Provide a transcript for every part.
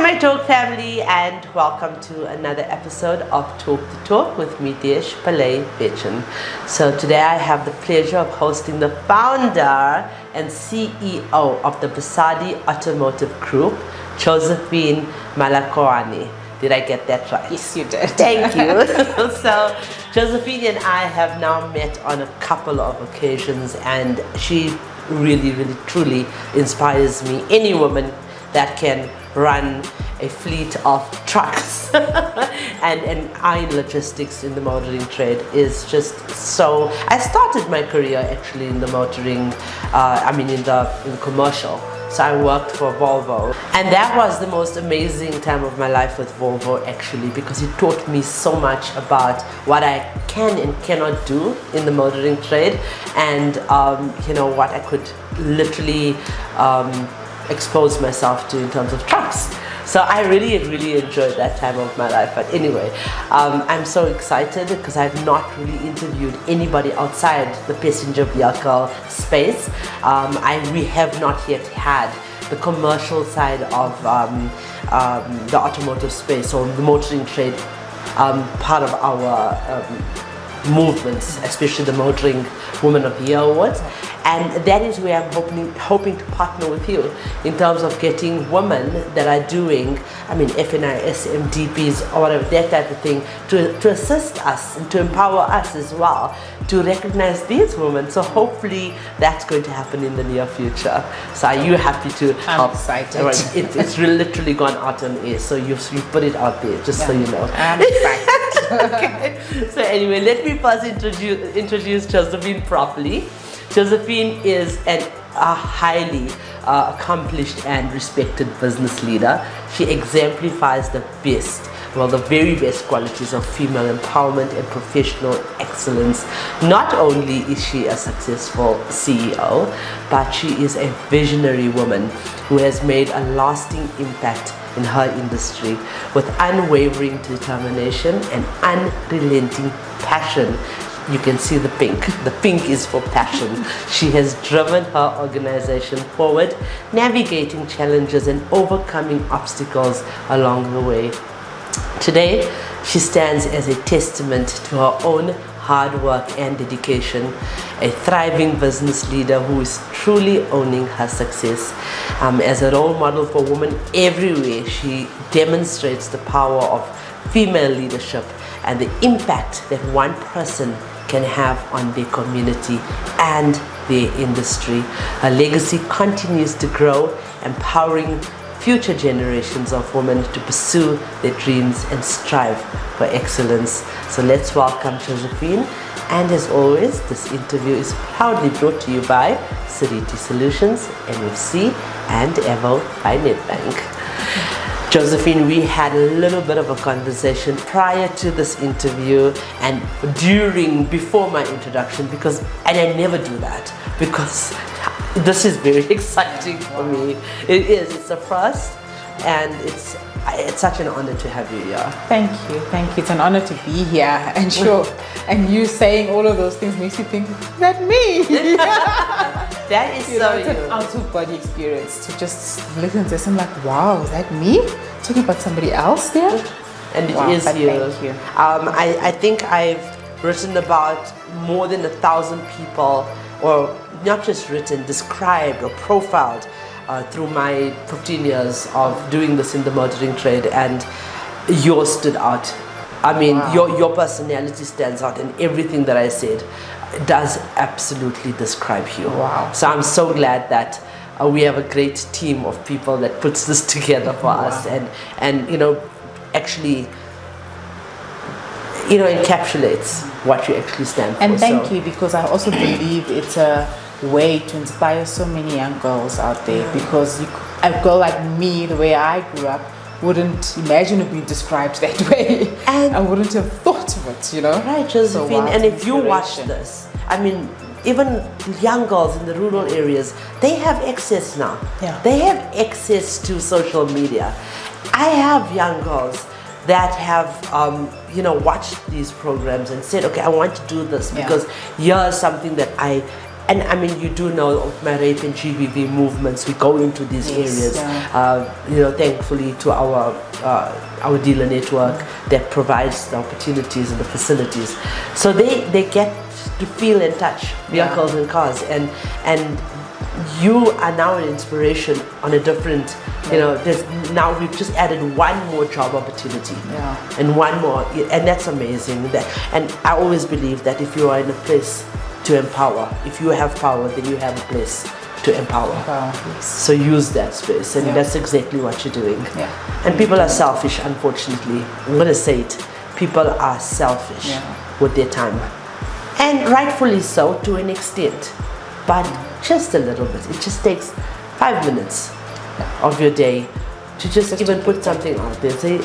my Talk family, and welcome to another episode of Talk the Talk with me, Desh Palay Bechin. So today I have the pleasure of hosting the founder and CEO of the Basadi Automotive Group, Josephine Malakoane. Did I get that right? Yes, you did. Thank you. So Josephine and I have now met on a couple of occasions, and she really, truly inspires me. Any woman that can run a fleet of trucks and iron logistics in the motoring trade is just so. I started my career actually in the motoring, in the commercial. So I worked for Volvo, and that was the most amazing time of my life with Volvo actually, because it taught me so much about what I can and cannot do in the motoring trade, and what I could literally expose myself to in terms of trucks. So I really enjoyed that time of my life. But anyway, I'm so excited because I've not really interviewed anybody outside the passenger vehicle space. We have not yet had the commercial side of the automotive space or the motoring trade part of our movements, especially the Motoring Woman of the Year Awards. And that is where I'm hoping to partner with you in terms of getting women that are doing, FNIS, MDPs, or whatever, that type of thing, to assist us and to empower us as well, to recognize these women. So hopefully that's going to happen in the near future. So are you happy to help? I'm excited. Right. It's literally gone out on air, so you've put it out there, just so you know. I'm excited. Okay. So anyway, let me first introduce Josephine properly. Josephine is a highly accomplished and respected business leader. She exemplifies the very best qualities of female empowerment and professional excellence. Not only is she a successful CEO, but she is a visionary woman who has made a lasting impact in her industry with unwavering determination and unrelenting passion. You can see the pink. The pink is for passion. She has driven her organization forward, navigating challenges and overcoming obstacles along the way. Today, she stands as a testament to her own hard work and dedication, a thriving business leader who is truly owning her success. As a role model for women everywhere, she demonstrates the power of female leadership and the impact that one person can have on their community and their industry. Her legacy continues to grow, empowering future generations of women to pursue their dreams and strive for excellence. So let's welcome Josephine. And as always, this interview is proudly brought to you by Seriti Solutions, NFC, and Evo by Nedbank. Josephine, we had a little bit of a conversation prior to this interview and before my introduction, and I never do that because this is very exciting for me. It's a first, and it's such an honor to have you here. Thank you. It's an honor to be here, and sure. And you saying all of those things makes you think, is that me? That is it's an out-of-body experience to just look and say, I'm like, wow, is that me? Talking about somebody else there? And it is you. Thank you. I think I've written about more than 1,000 people, or not just written, described or profiled through my 15 years of doing this in the motoring trade, and yours stood out. Wow. Your personality stands out, and everything that I said does absolutely describe you. Wow. So I'm so glad that we have a great team of people that puts this together for us, and actually encapsulates what you actually stand for. And thank you, because I also believe it's a way to inspire so many young girls out there, because a girl like me, the way I grew up, wouldn't imagine it being described that way, and I wouldn't have thought of it, Right, Josephine. And if you watch this, even young girls in the rural areas, they have access now. Yeah. They have access to social media. I have young girls that have watched these programs and said, okay, I want to do this because here's something that I and I mean, you do know of my rape and GBV movements. We go into these areas, thankfully to our dealer network that provides the opportunities and the facilities. So they get to feel and touch vehicles and cars, and you are now an inspiration on a different, now we've just added one more job opportunity and one more, and that's amazing. And I always believe that if you are in a place to empower, if you have power, then you have a place to empower. So use that space, and that's exactly what you're doing. And people are selfish, unfortunately. I'm going to say it. People are selfish with their time. And rightfully so to an extent. But just a little bit. It just takes 5 minutes of your day to just even put something out there. Say,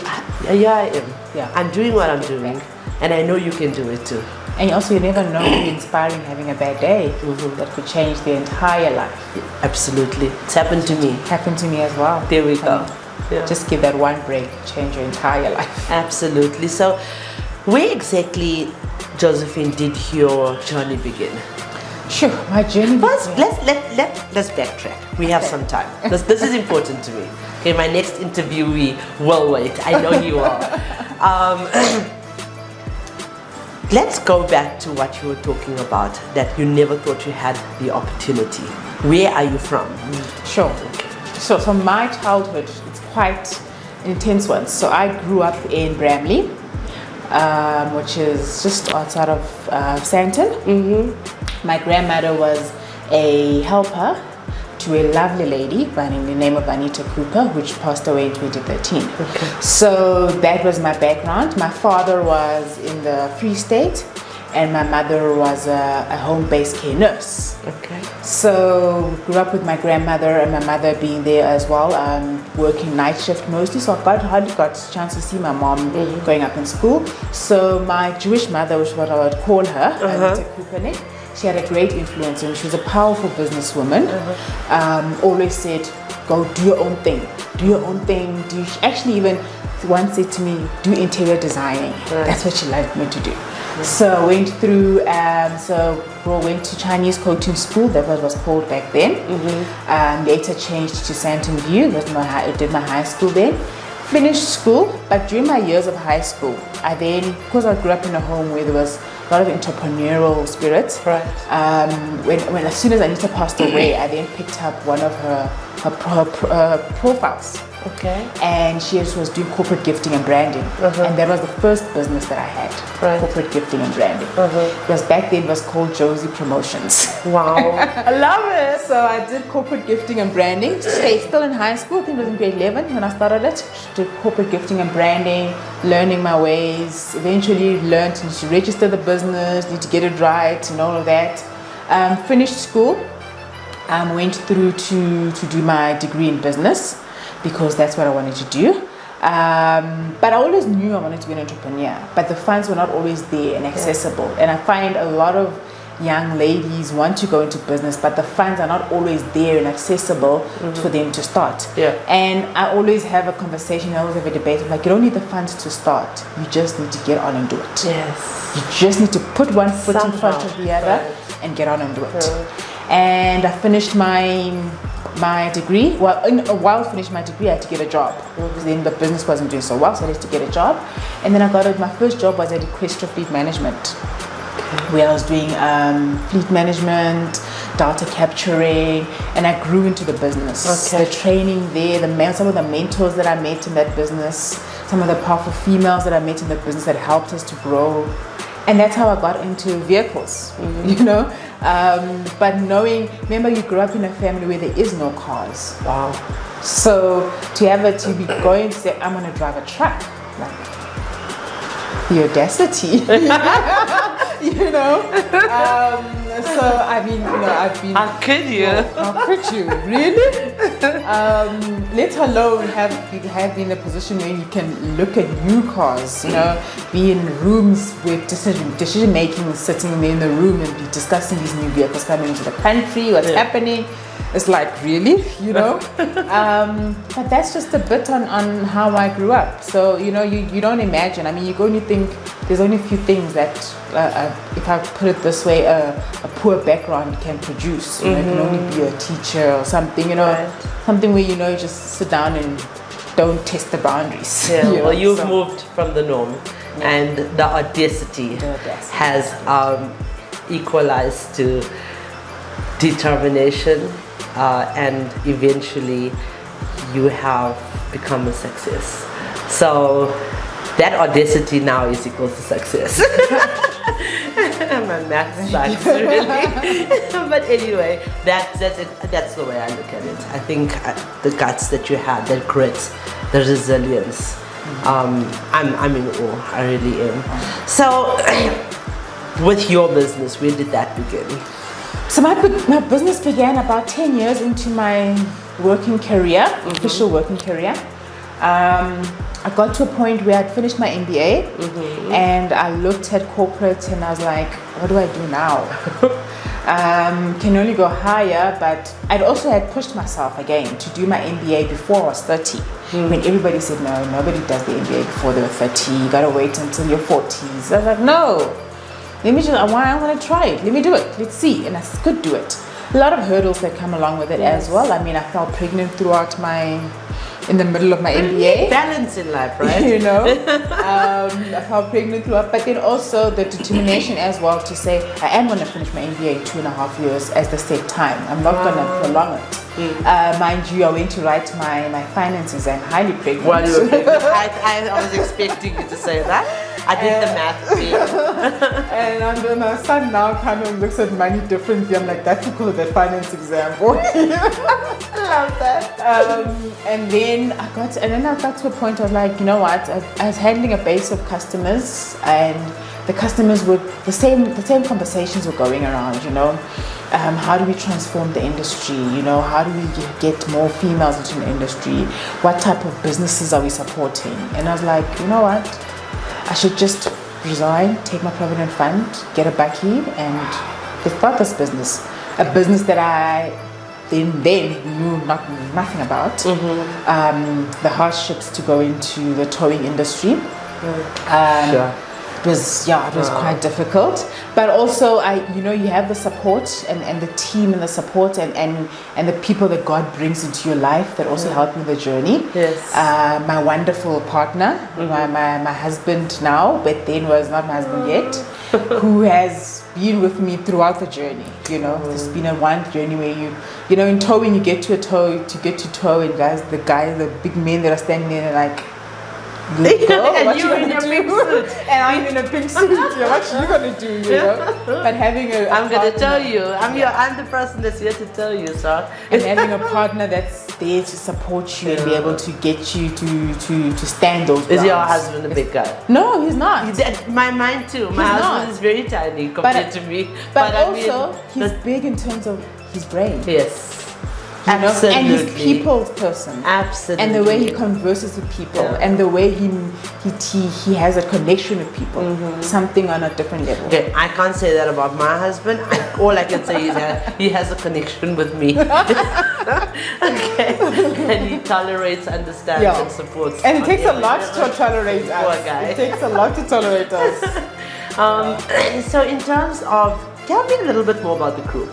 yeah, I am. I'm doing what I'm doing, and I know you can do it too. And also, you never know who's inspiring having a bad day. That could change their entire life. Absolutely. It's happened to me. Happened to me as well. There we go. Just give that one break, change your entire life. Absolutely. So, where exactly, Josephine, did your journey begin? Sure, my journey. First, let's backtrack. We have some time. This is important to me. Okay, my next interviewee will wait. I know you are. Let's go back to what you were talking about, that you never thought you had the opportunity. Where are you from? Sure. Okay. So my childhood, it's quite an intense one. So I grew up in Bramley, which is just outside of Sandton. My grandmother was a helper to a lovely lady by the name of Anita Cooper, which passed away in 2013. So that was my background. My father was in the Free State, and my mother was a home-based care nurse. So grew up with my grandmother and my mother being there as well, working night shift mostly. So I hardly got a chance to see my mom growing up in school. So my Jewish mother, which is what I would call her, Anita Cooper, she had a great influence, and she was a powerful businesswoman. Always said, go do your own thing. Do your own thing. She actually even once said to me, do interior designing. That's what she liked me to do. So I went through, went to Chinese coaching school. That was what was called back then. Later changed to Sandton View. I did my high school then. Finished school, but during my years of high school, I then, because I grew up in a home where there was a lot of entrepreneurial spirit. When as soon as Anita passed away, I then picked up one of her profiles. And she was doing corporate gifting and branding, and that was the first business that I had. Corporate gifting and branding. Because back then it was called Josie Promotions. Wow, I love it. So I did corporate gifting and branding. Still in high school, I think it was in grade 11 when I started it. Did corporate gifting and branding, learning my ways. Eventually learned to register the business, need to get it right, and all of that. Finished school. Went through to do my degree in business, because that's what I wanted to do. But I always knew I wanted to be an entrepreneur, but the funds were not always there and accessible. And I find a lot of young ladies want to go into business, but the funds are not always there and accessible for them to start. And I always have a conversation, I always have a debate, like, you don't need the funds to start, you just need to get on and do it. You just need to put one foot in front of the other and get on and do it. And I finished my degree. While finishing my degree, I had to get a job, because then the business wasn't doing so well, so I had to get a job. And then my first job was at Equestria Fleet Management, where I was doing fleet management, data capturing, and I grew into the business. The training there, some of the mentors that I met in that business, some of the powerful females that I met in the business that helped us to grow. And that's how I got into vehicles, but remember, you grew up in a family where there is no cars. So to be going to say, I'm going to drive a truck, like, the audacity, so I mean, I've been. How could you? How could you? Really? Let alone have been in a position where you can look at new cars, be in rooms with decision making, sitting in the room and be discussing these new vehicles coming into the country, what's happening. It's like, really, you know? But that's just a bit on how I grew up. So, you know, you don't imagine. I mean, you only think there's only a few things that, if I put it this way, a poor background can produce. You know, it can only be a teacher or something, you know, something where, you know, you just sit down and don't test the boundaries. Yeah, you know? well, you've moved from the norm, and the audacity has equalized to determination, and eventually you have become a success. So that audacity now is equals to success. My math sucks, really. But anyway, that's it. That's the way I look at it. I think the guts that you had, that grit, the resilience, I'm in awe. I really am. So, with your business, where did that begin? So my business began about 10 years into my working career, official working career. I got to a point where I'd finished my MBA, and I looked at corporate and I was like, what do I do now? Can only go higher, but I'd also had pushed myself again to do my MBA before I was 30. When everybody said, no, nobody does the MBA before they were 30, you gotta wait until your 40s. I was like, no, let me just, I want to try it, let me do it, let's see, and I could do it. A lot of hurdles that come along with it as well. I mean, I fell pregnant throughout in the middle of my MBA. Balance in life, right? You know, I fell pregnant throughout, but then also the determination as well to say, I am going to finish my MBA in 2.5 years as the set time. I'm not going to prolong it. Mind you, I went to write my finance exam highly pregnant. Well, you were pregnant. I was expecting you to say that. I did the math. And then my son now kind of looks at money differently. I'm like, that's because of that finance exam. Love that. And then I got to a point I was like, you know what? I was handling a base of customers, and the customers would the same conversations were going around. You know, how do we transform the industry? You know, how do we get more females into the industry? What type of businesses are we supporting? And I was like, you know what? I should just resign, take my provident fund, get a bakkie, and start this business. A business that I then knew nothing about. The hardships to go into the towing industry. Sure. It was quite difficult, but also you have the support and the team and the support and the people that God brings into your life that also help me the journey. Yes. My wonderful partner, my husband now, but then was not my husband yet, who has been with me throughout the journey. You know, it's been a one journey where you know, in towing you get to tow, and the big men that are standing there are like, girl, and you're in your pink suit. And I'm in a pink suit. Yeah, what you gonna do, you know? But having I'm gonna tell you. I'm the person that's here to tell you, sir. And having a partner that's there to support you and be able to get you to stand those grounds. Is your husband a big guy? No, he's not. Mine too. My husband is very tiny compared to me. But also, he's big in terms of his brain. Yes. You know? Absolutely. And he's people's person. Absolutely. And the way he converses with people, and the way he has a connection with people, something on a different level. Okay, I can't say that about my husband. All I can say is that he has a connection with me. Okay, and he tolerates, understands, and supports. And it takes a lot to tolerate us. Poor guy. It takes a lot to tolerate us. So in terms of, tell me a little bit more about the group.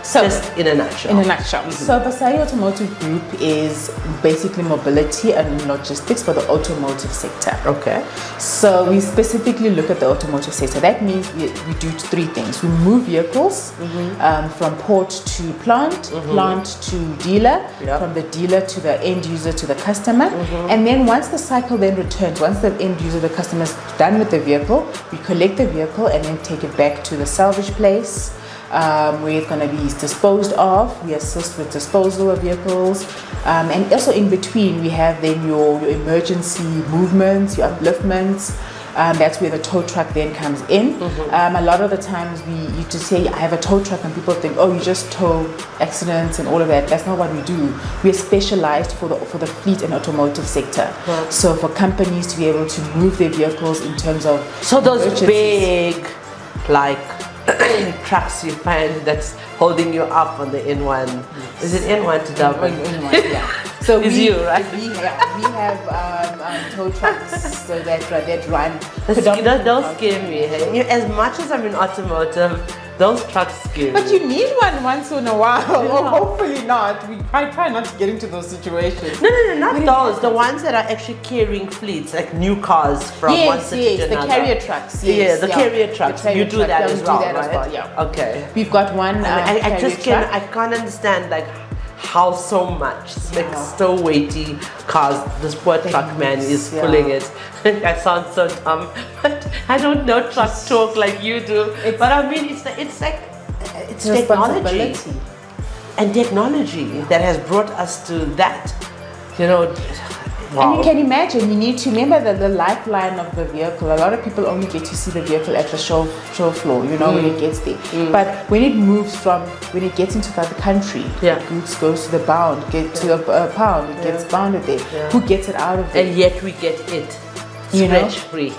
So, just in a nutshell. In a nutshell. So Basadi Automotive Group is basically mobility and logistics for the automotive sector. Okay. So we specifically look at the automotive sector. That means we do three things. We move vehicles from port to plant, plant to dealer, from the dealer to the end user to the customer. And then once the cycle then returns, once the end user, the customer is done with the vehicle, we collect the vehicle and then take it back to the salvage place, where it's going to be disposed of. We assist with disposal of vehicles, and also in between we have then your emergency movements, your upliftments. That's where the tow truck then comes in. A lot of the times we used to say I have a tow truck and people think, oh, you just tow accidents and all of that. That's not what we do. We are specialized for the fleet and automotive sector. So for companies to be able to move their vehicles in terms of those big, like trucks you find that's holding you up on the N1. Is it N1 to Durban? N1, yeah. So It's you, right? We have tow trucks so that run. Those scare me. Hey? As much as I'm in automotive, those trucks scare me. But you need one once in a while, or hopefully not. I try not to get into those situations. No, not those. The ones that are actually carrying fleets, like new cars from one city to another. The carrier trucks. Carrier trucks. You do that as well, right? As well, yeah. Okay. We've got one. I just can't. I can't understand like how so much, like so weighty cars. This poor truck man is pulling it. I sound so dumb, but I don't know truck talk like you do. But I mean, it's technology and technology that has brought us to that. You know. Wow. And you can imagine, you need to remember that the lifeline of the vehicle, a lot of people only get to see the vehicle at the show floor, you know, when it gets there. But when it gets into the country, the goods goes to the pound, gets bounded there. Yeah. Who gets it out of there? And yet we get it scratch free.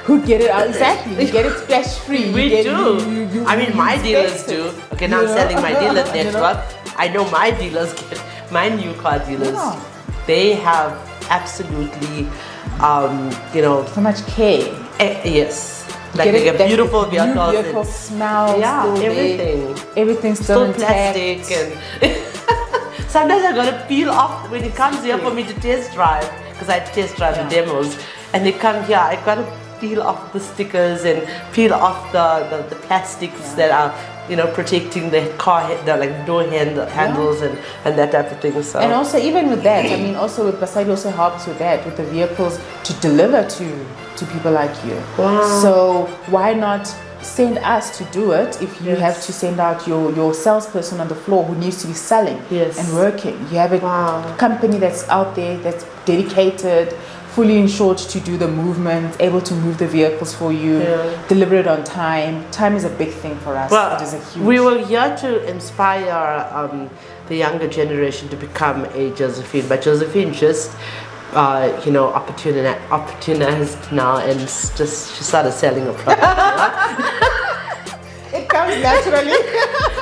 Who get it out? Exactly. You get it scratch free. We do. I mean, my dealers do. Okay, now I'm selling my dealer network. I know my dealers get, my new car dealers, they have absolutely, so much care. Yes. Like they get beautiful vehicles. New vehicle smells. Yeah, everything. Everything's still plastic and sometimes I gotta peel off when it comes here for me to test drive, because I test drive the demos, and they come here. I gotta peel off the stickers and peel off the plastics that are protecting the car, the like door handles and that type of thing. So. And also even with that, I mean, also with Basadi also helps with that, with the vehicles to deliver to people like you. Wow. So why not send us to do it if you have to send out your salesperson on the floor who needs to be selling and working. You have a company that's out there that's dedicated, fully insured to do the movement, able to move the vehicles for you, deliver it on time. Time is a big thing for us. Well, it is a huge. We were here to inspire the younger generation to become a Josephine, but Josephine just opportunized now and she started selling a product. It comes naturally.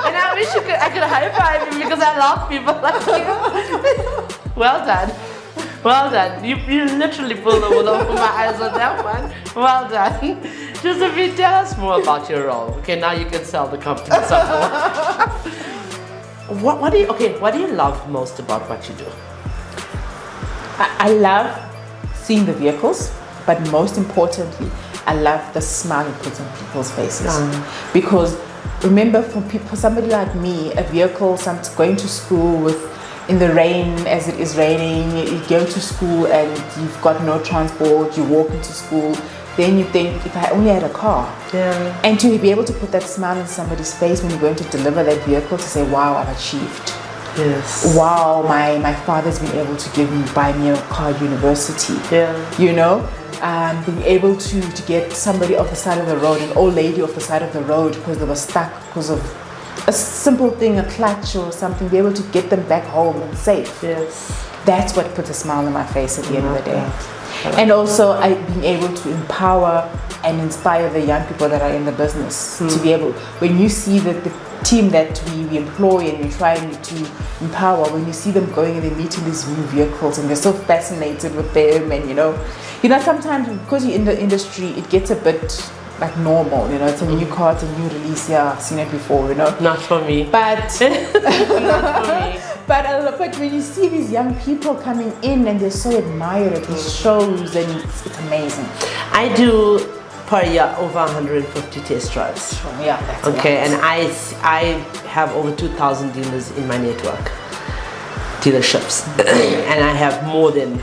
And I wish I could high five you because I love people like you. Well done. Well done. You literally pulled the wool over my eyes on that one. Well done. Josephine, tell us more about your role. Okay, now you can sell the company some more. What do you love most about what you do? I love seeing the vehicles, but most importantly, I love the smile it puts on people's faces. Because remember, for somebody like me, a vehicle, going to school in the rain, as it is raining, you go to school and you've got no transport, you walk into school, then you think, if I only had a car. And to be able to put that smile on somebody's face when you're going to deliver that vehicle, to say, wow, I've achieved. Yes. Wow, my father's been able to buy me a car at university. Being able to get somebody off the side of the road, an old lady off the side of the road because they were stuck because of a simple thing, a clutch or something, be able to get them back home and safe. Yes. That's what puts a smile on my face at the end of the day. And also being able to empower and inspire the young people that are in the business to be able, when you see the team that we employ and we're trying to empower, when you see them going and they're meeting these new vehicles and they're so fascinated with them, and sometimes because you're in the industry, it gets a bit like normal, it's a new car, it's a new release, I've seen it before, Not for me. But Not for me. But when you see these young people coming in and they're so admired at these shows, and it's amazing. I do per year over 150 test drives. That's okay, and I have over 2,000 dealers in my network, dealerships, and I have more than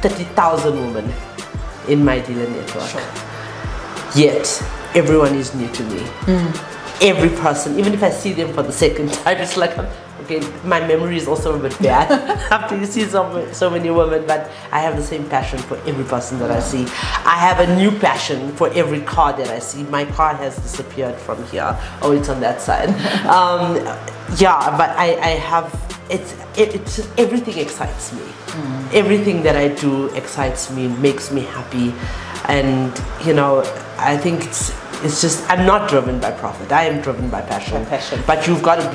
30,000 women in my dealer network. Yet everyone is new to me. Every person, even if I see them for the second time, it's like, okay, my memory is also a bit bad after you see so many women, but I have the same passion for every person that I see. I have a new passion for every car that I see. My car has disappeared from here. Oh, it's on that side. But I have, it's everything excites me. Everything that I do excites me, makes me happy. And I think It's just I'm not driven by profit. I am driven by passion. Passion. But you've got to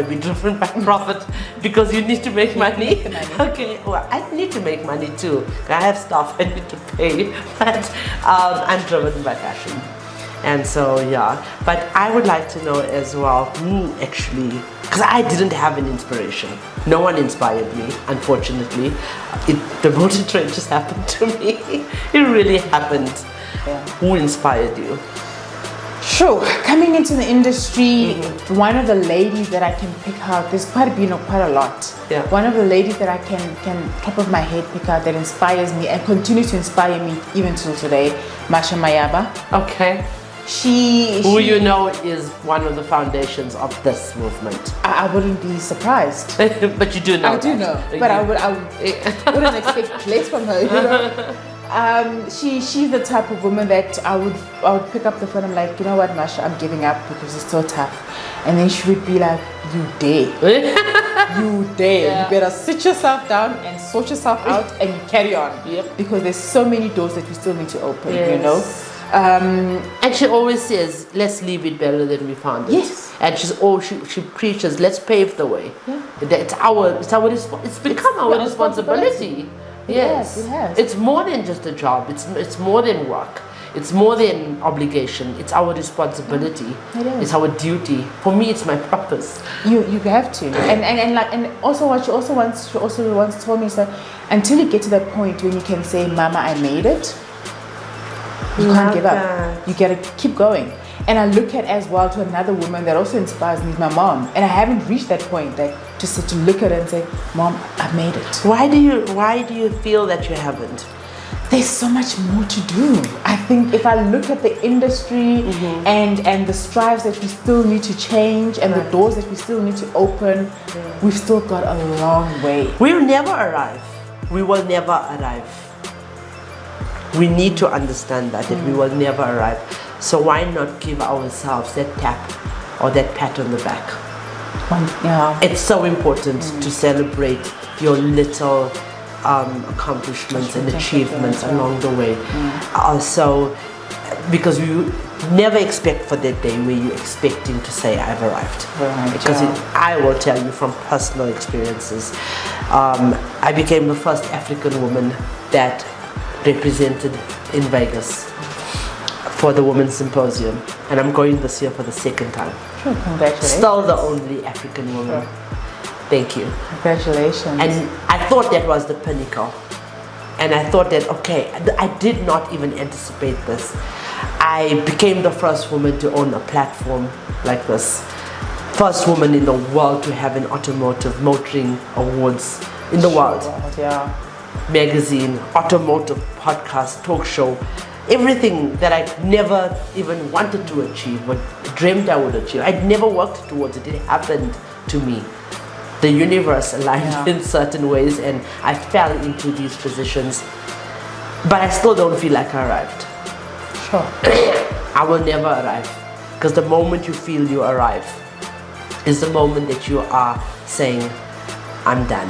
be driven by profit because you need to make money. Okay. Well, I need to make money too. I have stuff I need to pay, but I'm driven by passion. And so yeah. But I would like to know as well who actually, because I didn't have an inspiration. No one inspired me, unfortunately. The motor trend just happened to me. It really happened. Yeah. Who inspired you? Sure. Coming into the industry, one of the ladies that I can pick out, there's quite a lot. Yeah. One of the ladies that I can top of my head pick out that inspires me and continues to inspire me even till today, Masha Mayaba. Okay. Who you know is one of the foundations of this movement. I wouldn't be surprised. But you do know. I do know, but I wouldn't expect less from her. You know? She's the type of woman that I would pick up the phone. I'm like, you know what, Masha, I'm giving up because it's so tough. And then she would be like, you dare. You dare. Yeah. You better sit yourself down and sort yourself out and you carry on. Yep. Because there's so many doors that we still need to open, you know. And she always says, let's leave it better than we found it. Yes. And she preaches, let's pave the way. Yeah. It's become our responsibility. Yes. It has. It's more than just a job. It's more than work. It's more than obligation. It's our responsibility. It is. It's our duty. For me, it's my purpose. You have to. And also what she also once told me is that until you get to that point when you can say, Mama, I made it, you can't give up. You gotta keep going. And I look at as well to another woman that also inspires me, my mom. And I haven't reached that point that just to look at her and say, Mom, I made it. Why do you feel that you haven't? There's so much more to do. I think if I look at the industry and the strives that we still need to change and the doors that we still need to open, we've still got a long way. We'll never arrive. We will never arrive. We need to understand that we will never arrive. So why not give ourselves that tap or that pat on the back? Yeah. It's so important to celebrate your little accomplishments and achievements along the way. Also, because you never expect for that day where you're expecting to say, I've arrived. Because I will tell you from personal experiences, I became the first African woman that represented in Vegas for the Women's Symposium, and I'm going this year for the second time. Sure, congratulations. Still the only African woman. Sure. Thank you. Congratulations. And I thought that was the pinnacle. And I thought that, okay, I did not even anticipate this. I became the first woman to own a platform like this. First woman in the world to have an automotive motoring awards in the world. Yeah. Magazine, automotive podcast, talk show, everything that I never even wanted to achieve, but dreamed I would achieve. I'd never worked towards it. It happened to me. The universe aligned in certain ways and I fell into these positions, but I still don't feel like I arrived. Sure. I will never arrive, because the moment you feel you arrive is the moment that you are saying, I'm done.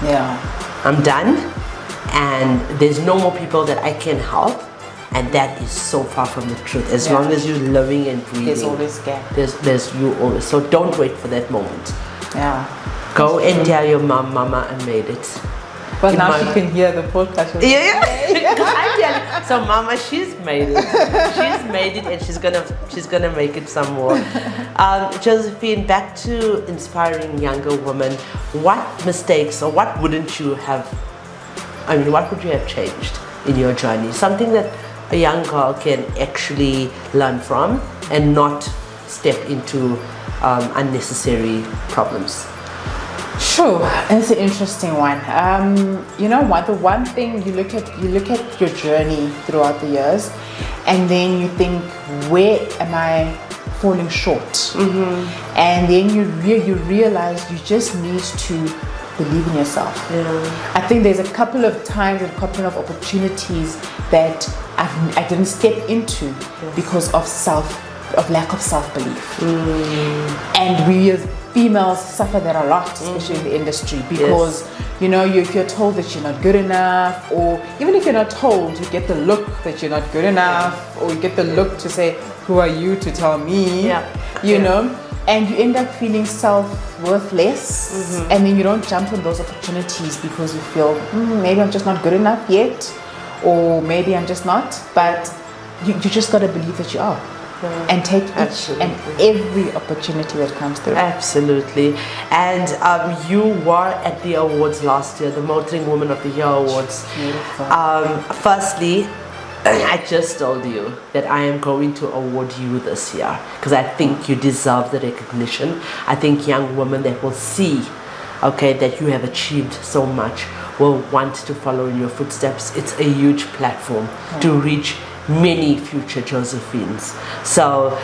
Yeah. I'm done, and there's no more people that I can help, and that is so far from the truth. As long as you're living and breathing, there's always gap. There's you always. So don't wait for that moment. Yeah. Go and tell your mom, Mama, I made it. But now she can hear the podcast. Yeah. I tell you. So Mama, she's made it. She's made it, and she's gonna make it some more. Josephine, back to inspiring younger women. What mistakes or what wouldn't you have? I mean, what would you have changed in your journey? Something that a young girl can actually learn from and not step into unnecessary problems. Sure, it's an interesting one. You know what? The one thing you look at your journey throughout the years, and then you think, where am I falling short? And then you realize you just need to believe in yourself. Yeah. I think there's a couple of times and a couple of opportunities that I didn't step into because of lack of self-belief. And we as females suffer that a lot, especially in the industry, because you know, if you're told that you're not good enough, or even if you're not told, you get the look that you're not good enough, or you get the look to say, who are you to tell me? You know, and you end up feeling self-worthless, and then you don't jump on those opportunities because you feel maybe I'm just not good enough yet, or maybe I'm just not. But you just got to believe that you are, and take each and every opportunity that comes through. Absolutely. And you were at the awards last year, the Motoring Woman of the Year Awards. Beautiful. Firstly, I just told you that I am going to award you this year because I think you deserve the recognition. I think young women that will see, okay, that you have achieved so much will want to follow in your footsteps. It's a huge platform to reach many future Josephines. So,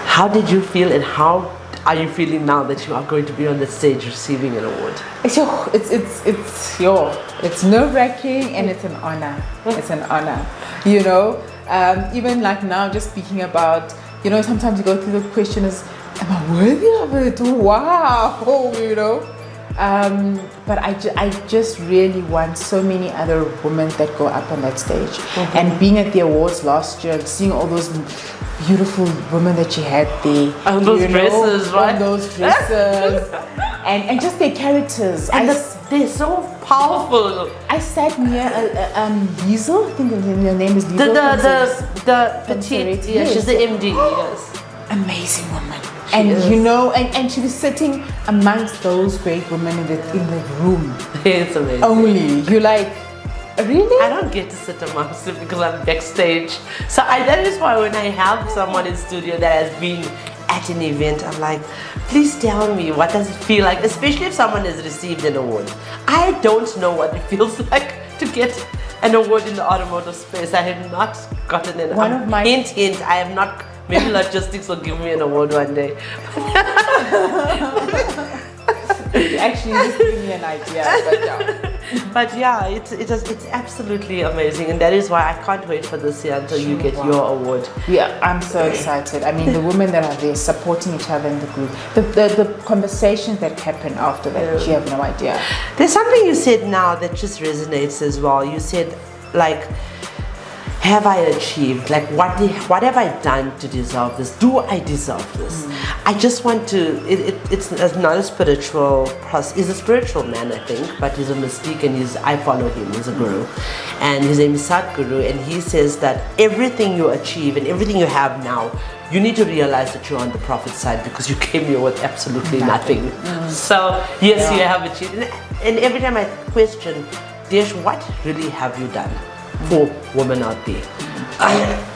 how did you feel, and how are you feeling now that you are going to be on the stage receiving an award? It's nerve-wracking, and it's an honor. It's an honor, you know. Even like now, just speaking about, you know, sometimes you go through the question is, am I worthy of it? Wow, you know. But I just really want so many other women that go up on that stage. And being at the awards last year, seeing all those beautiful women that you had there. And those dresses, right? And those dresses. and just their characters. And they're so powerful. I sat near Liesel, I think her name is Liesel. The petite, Seriti, yeah, she's the MD, yes. Amazing woman. And you know, and she was sitting amongst those great women in the room. It's amazing. Only you're like, really? I don't get to sit amongst them because I'm backstage. So that is why when I have someone in studio that has been at an event, I'm like, please tell me, what does it feel like? Especially if someone has received an award. I don't know what it feels like to get an award in the automotive space. I have not gotten an award. Hint, I have not. Maybe logistics will give me an award one day. Actually, just give me an idea. But yeah, it's absolutely amazing, and that is why I can't wait for this year until you get your award. Yeah, I'm so excited. I mean, the women that are there supporting each other in the group, the conversations that happen after that, you have no idea. There's something you said now that just resonates as well. You said, like, have I achieved? Like, what have I done to deserve this? Do I deserve this? I just want to, it's not a spiritual process. He's a spiritual man, I think, but he's a mystique, and I follow him, he's a guru. And his name is Sadhguru, and he says that everything you achieve and everything you have now, you need to realize that you're on the prophet's side because you came here with absolutely nothing. So, yes, you have achieved. And every time I question, Desh, what really have you done for women out there?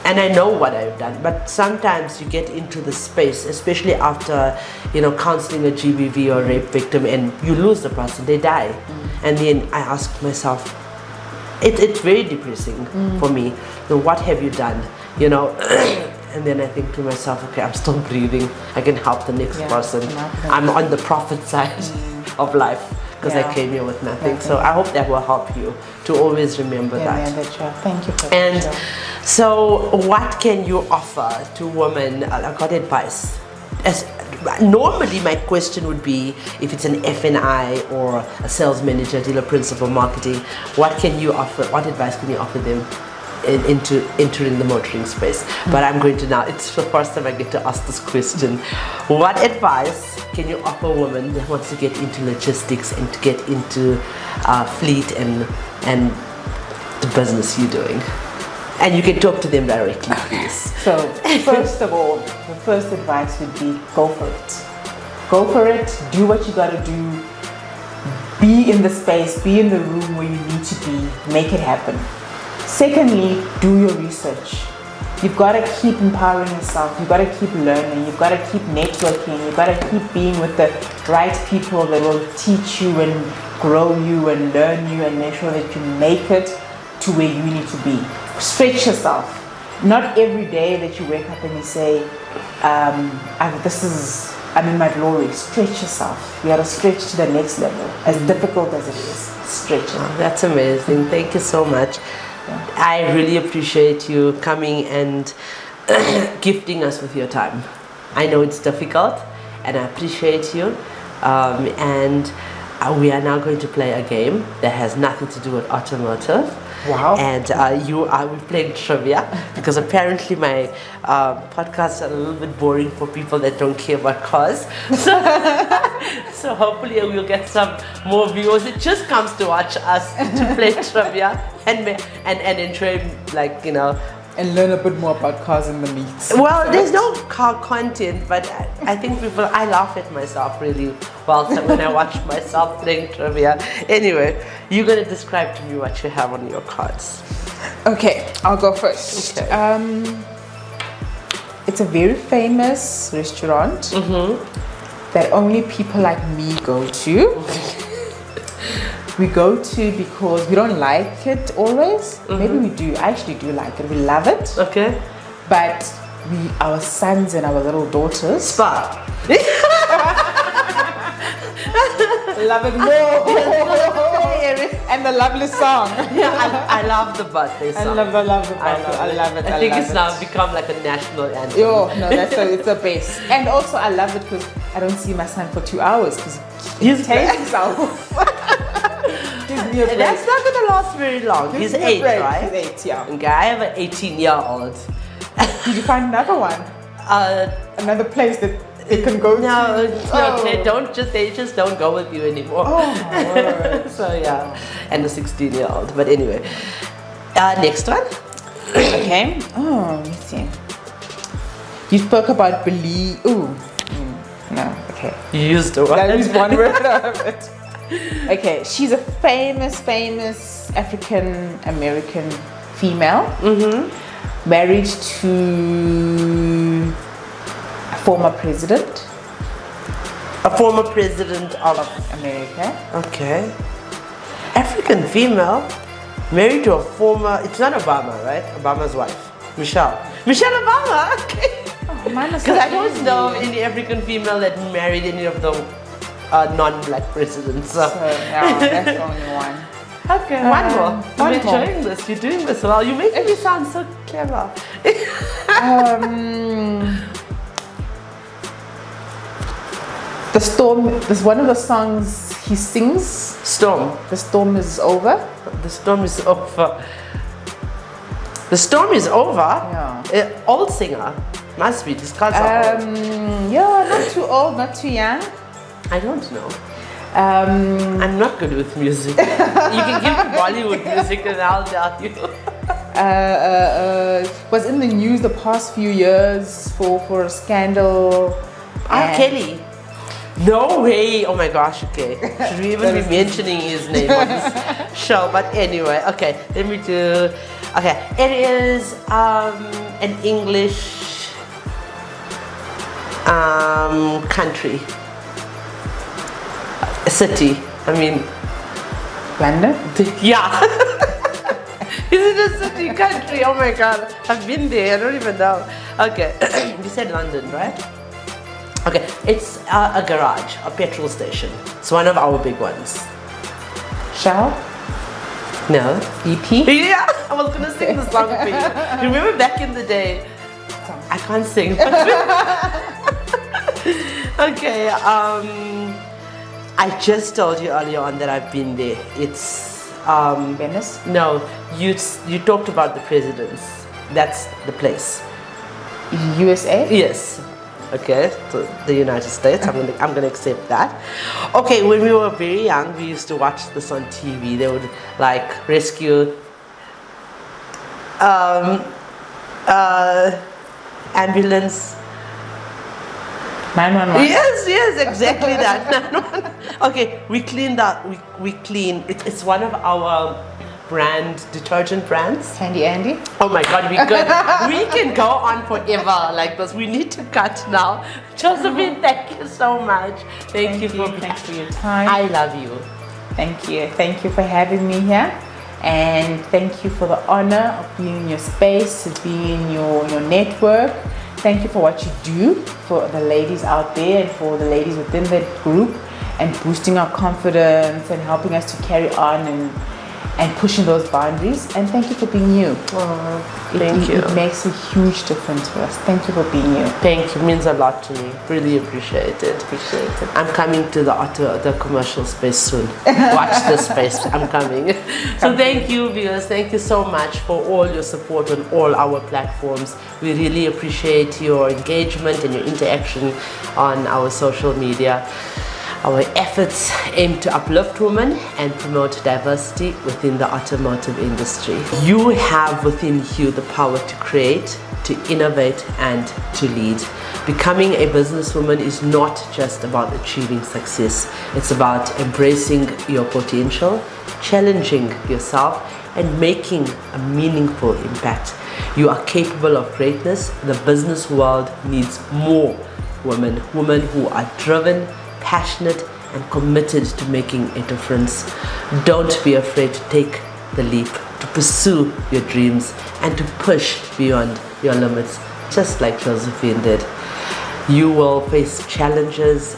And I know what I've done, but sometimes you get into the space, especially after, you know, counseling a GBV or rape victim, and you lose the person, they die. And then I ask myself, it's very depressing for me. You know, what have you done? You know, and then I think to myself, okay, I'm still breathing. I can help the next person. I'm on the prophet side of life. Because I came here with nothing. So I hope that will help you to always remember that. Thank you for and that. So what can you offer to women? I got advice. Normally my question would be, if it's an F&I or a sales manager, dealer principal, marketing, what can you offer? What advice can you offer them into entering the motoring space? But I'm going to now, it's the first time I get to ask this question. What advice can you offer a woman that wants to get into logistics and to get into fleet and the business you're doing? And you can talk to them directly, please. So, first of all, the first advice would be go for it. Go for it, do what you gotta do, be in the space, be in the room where you need to be, make it happen. Secondly, do your research. You've got to keep empowering yourself. You've got to keep learning. You've got to keep networking. You've got to keep being with the right people that will teach you and grow you and learn you and make sure that you make it to where you need to be. Stretch yourself. Not every day that you wake up and you say, I'm in my glory. Stretch yourself. You got to stretch to the next level. As difficult as it is, stretch it. Oh, that's amazing. Thank you so much. I really appreciate you coming and gifting us with your time. I know it's difficult, and I appreciate you. And we are now going to play a game that has nothing to do with automotive. Wow. And we're playing trivia because apparently my podcasts are a little bit boring for people that don't care about cars. So hopefully we'll get some more viewers. It just comes to watch us to play trivia and enjoy, like, you know. And learn a bit more about cars in the meets. Well, there's no car content, but I think I laugh at myself really well when I watch myself playing trivia. Anyway, you're going to describe to me what you have on your cards. Okay, I'll go first. Okay. It's a very famous restaurant that only people like me go to. We go to because we don't like it always. Maybe we do. I actually do like it. We love it. Okay. But our sons and our little daughters Spa. love it more. And the lovely song. Yeah, I love the birthday song. I love the birthday. I love it. I think it's now become like a national anthem. Oh no, it's the best. And also I love it because I don't see my son for 2 hours because he's tastes himself. That's not gonna last very long. He's 8, right? He's 8, yeah. Okay, I have an 18-year-old. Did you find another one? Another place that they can go to? No, they just don't go with you anymore. Oh my word. So yeah, and the 16-year-old. But anyway, next one. Okay. Oh, let me see. You spoke about believe. Ooh. No. Okay. You used the one. That is one word of it. Okay, she's a famous African American female, married to a former president. A former president of America. Okay. African female, married to a former. It's not Obama, right? Obama's wife, Michelle Obama. Okay. Because I don't know any African female that married any of the non-black presidents. So yeah, that's the only one. Okay, one more. I'm enjoying this. You're doing this well. You're making me sound so clever. The storm is one of the songs he sings. Storm. The storm is over. The storm is over. The storm is over? Yeah. Old singer. Must be. This cards are old. Yeah, not too old, not too young. I don't know. I'm not good with music. You can give me Bollywood music and I'll tell you. Was in the news the past few years for a scandal. R. Kelly. No way. Oh my gosh, okay. Should we even be mentioning his name on this show? But anyway, okay, let me do. Okay, it is an English country. A city. I mean, London? Yeah. Is it a city, country? Oh my god, I've been there, I don't even know. Okay, you said London, right? Okay, it's a garage, a petrol station. It's one of our big ones. Shell? No. BP? Yeah, I was gonna sing the song for you. Remember back in the day? I can't sing. Okay, I just told you earlier on that I've been there. It's Venice? No, you talked about the presidents. That's the place. USA? Yes. Okay, so the United States. I'm gonna accept that. Okay, when we were very young, we used to watch this on TV. They would like rescue ambulance. 911. Yes, exactly that. Okay, we clean that. We clean. It's one of our detergent brands. Handy Andy? Oh my god, we can go on forever like this. We need to cut now. Josephine, thank you so much. Thanks for your time. I love you. Thank you for having me here, and thank you for the honor of being in your space, of being in your network. Thank you for what you do for the ladies out there and for the ladies within that group, and boosting our confidence and helping us to carry on and pushing those boundaries. And thank you for being you. Thank you. It makes a huge difference for us. Thank you for being you. Thank you. Means a lot to me. Really appreciate it. Appreciate it. I'm coming to the commercial space soon. Watch this space. I'm coming. So thank you, viewers. Thank you so much for all your support on all our platforms. We really appreciate your engagement and your interaction on our social media. Our efforts aim to uplift women and promote diversity within the automotive industry. You have within you the power to create, to innovate, and to lead. Becoming a businesswoman is not just about achieving success. It's about embracing your potential, challenging yourself, and making a meaningful impact. You are capable of greatness. The business world needs more women who are driven, passionate, and committed to making a difference. Don't be afraid to take the leap, to pursue your dreams, and to push beyond your limits, just like Josephine did. You will face challenges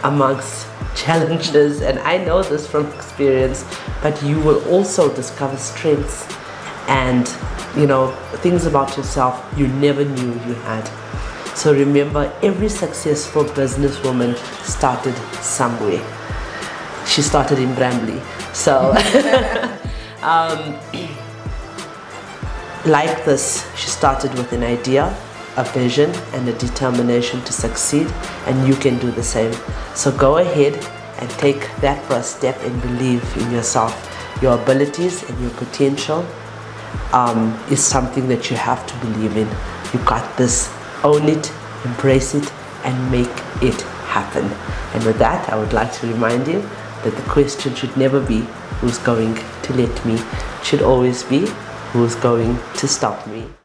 amongst challenges, and I know this from experience, but you will also discover strengths and things about yourself you never knew you had. So remember, every successful businesswoman started somewhere. She started in Bramley. So like this, she started with an idea, a vision, and a determination to succeed, and you can do the same. So go ahead and take that first step and believe in yourself. Your abilities and your potential is something that you have to believe in. You got this. Own it, embrace it, and make it happen. And with that, I would like to remind you that the question should never be who's going to let me. It should always be who's going to stop me.